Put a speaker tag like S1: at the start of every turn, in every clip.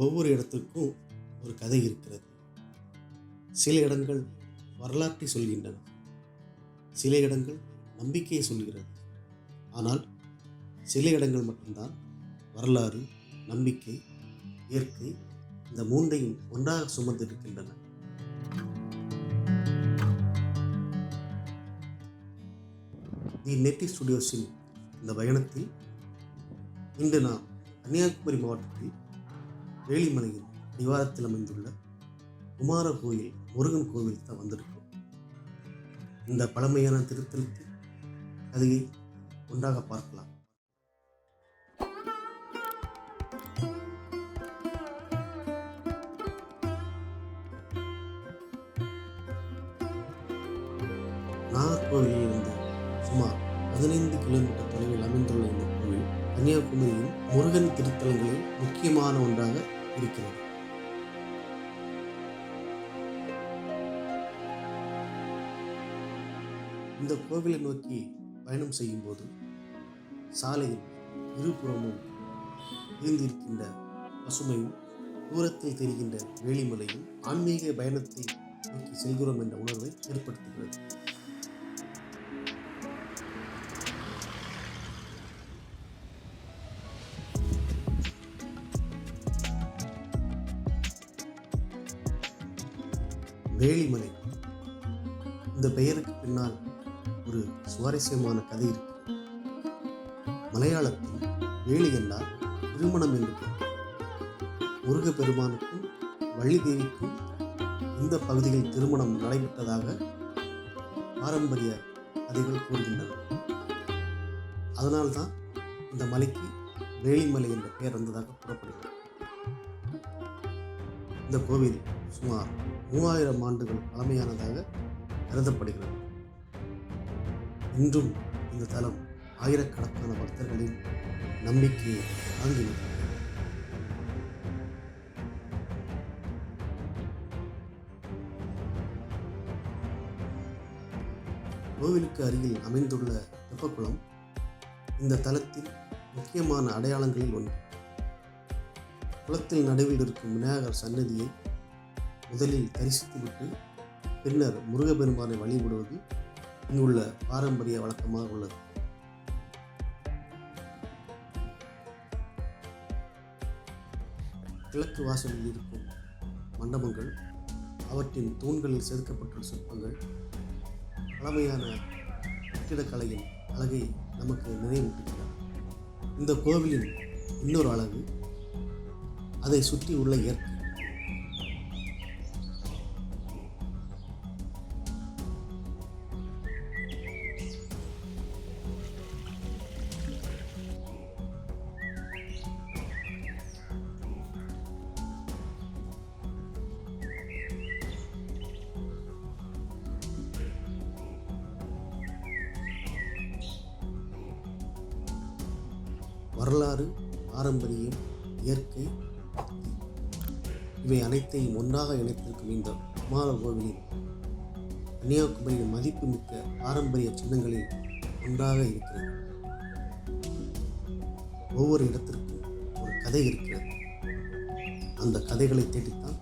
S1: ஒவ்வொரு இடத்திற்கும் ஒரு கதை இருக்கிறது. சில இடங்கள் வரலாற்றை சொல்கின்றன, சில இடங்கள் நம்பிக்கையை சொல்கிறது. ஆனால் சில இடங்கள் மட்டும்தான் வரலாறு, நம்பிக்கை, இயற்கை இந்த மூன்றையும் ஒன்றாக சுமந்திருக்கின்றன. தி நெட்டி ஸ்டுடியோஸின் இந்த பயணத்தில் இன்று நாம் கன்னியாகுமரி மாவட்டத்தில் வேளிமலையின் அடிவாரத்தில் அமைந்துள்ள குமார கோயில் முருகன் கோவில் தான் வந்திருக்கோம். இந்த பழமையான திருத்தலத்தின் கதையை ஒன்றாக பார்க்கலாம். நாகர்கோவிலிருந்து சுமார் 15 கிலோமீட்டர் தொலைவில் அமைந்துள்ள இந்த கோவில் கன்னியாகுமரியின் முருகன் திருத்தலங்களில் முக்கியமான ஒன்றாக இருக்கிறது. இந்த கோவிலை நோக்கி பயணம் செய்யும் போது சாலையில் இருபுறமும் இருந்திருக்கின்ற பசுமையும் தூரத்தில் தெரிகின்ற வேளிமலையும் ஆன்மீக பயணத்தை நோக்கி செல்கிறோம் என்ற உணர்வை ஏற்படுத்துகிறது. வேளிமலை இந்த பெயருக்கு பின்னால் ஒரு சுவாரஸ்யமான கதை இருக்கு. மலையாளத்தில் வேலி என்றால் திருமணம் என்று பொருள். முருகப்பெருமானுக்கும் வள்ளி தேவிக்கும் இந்த பகுதியில் திருமணம் நடைபெற்றதாக பாரம்பரிய கதைகள் கூறுகின்றன. அதனால்தான் இந்த மலைக்கு வேளிமலை என்ற பெயர் வந்ததாக கூறப்படுகிறது. இந்த கோவில் சுமார் 3000 ஆண்டுகள் பழமையானதாக கருதப்படுகிறது. இன்றும் இந்த தலம் ஆயிரக்கணக்கான பக்தர்களின் நம்பிக்கையை தாங்கியுள்ளது. கோவிலுக்கு அருகில் அமைந்துள்ள தெப்பக்குளம் இந்த தலத்தின் முக்கியமான அடையாளங்களில் ஒன்று. குளத்தில் நடுவில் இருக்கும் விநாயகர் சன்னதியை முதலில் தரிசித்துவிட்டு பின்னர் முருகப்பெருமானை வழிபடுவது இங்குள்ள பாரம்பரிய வழக்கமாக உள்ளது. கிழக்கு வாசலில் இருக்கும் மண்டபங்கள், அவற்றின் தூண்களில் செதுக்கப்பட்டுள்ள சிற்பங்கள் பழமையான கட்டிடக்கலையின் அழகை நமக்கு நினைவூட்டுகின்றன. இந்த கோவிலின் இன்னொரு அழகு அதை சுற்றி உள்ள இயற்கை. வரலாறு, பாரம்பரியம், இயற்கை இவை அனைத்தையும் ஒன்றாக இணைத்திருக்கும் இந்த குமார கோவிலின் கன்னியாகுமரியின் மதிப்புமிக்க பாரம்பரிய சின்னங்களில் ஒன்றாக இருக்கிறது. ஒவ்வொரு இடத்திற்கும் ஒரு கதை இருக்கிறது. அந்த கதைகளை தேடித்தான்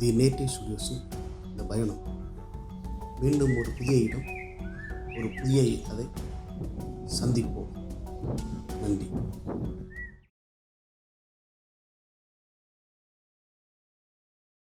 S1: தி நெட்டி ஸ்டுடியோஸின் இந்த பயணம். மீண்டும் ஒரு புதிய இடம், ஒரு புதிய கதை. சந்திப்போம். நன்றி.